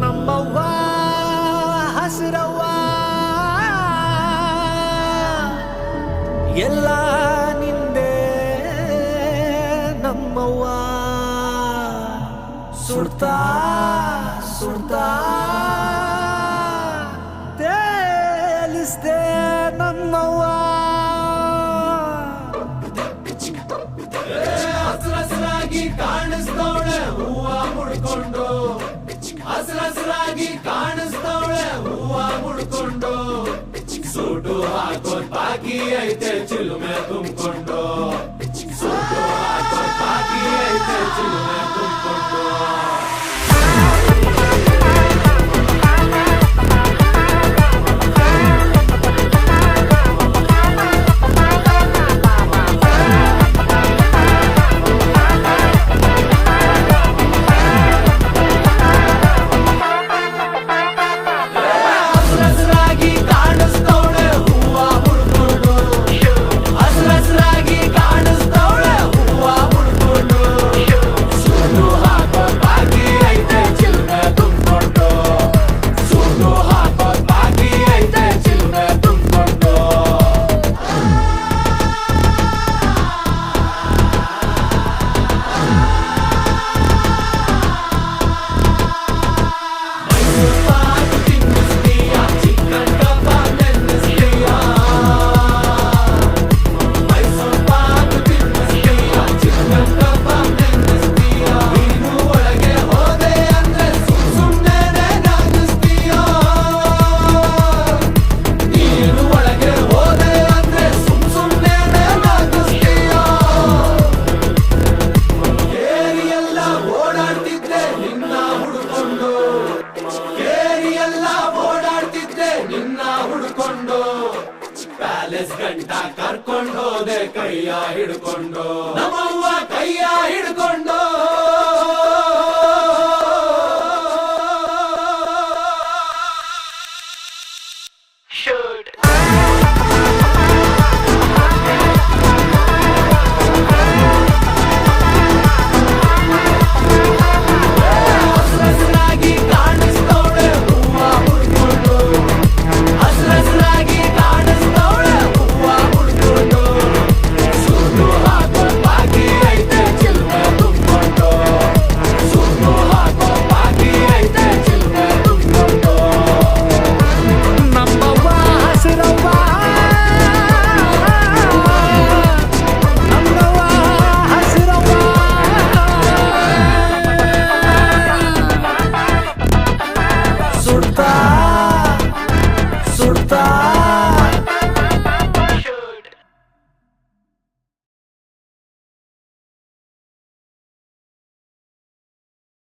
ನಮ್ಮವ್ವ ಹಸಿರವ್ವ ಎಲ್ಲ ನಿಂದೆ ನಮ್ಮವ್ವ ಸುಡ್ತಾ ಸುಡ್ತಾ ತೇಲಿಸ್ದೆ ನಮ್ಮವ್ವ ಹಸಿರಾಗಿ ಕಾಣಿಸ್ತವಳೆ ಹೂವ ಮುಡ್ಕೊಂಡು ಹಸಿರಾಗಿ ಕಾಣಿಸ್ತವಳೆ ಹೂವ ಮುಡ್ಕೊಂಡು ಸೂಟು ಹಾಕೋದ್ ಬಾಕಿ ಐತೆ ಚಿಲುಮೆ ತುಂಬಿಕೊಂಡು ಸೂಟು ಹಾಕೋದ್ ಬಾಕಿ ಐತೆ ಚಿಲುಮೆ ತುಂಬಿಕೊಂಡು ಪ್ಯಾಲೇಸ್ ಗಂಟ ಕರ್ಕೊಂಡು ಹೋದೆ ಕೈಯ ಹಿಡ್ಕೊಂಡು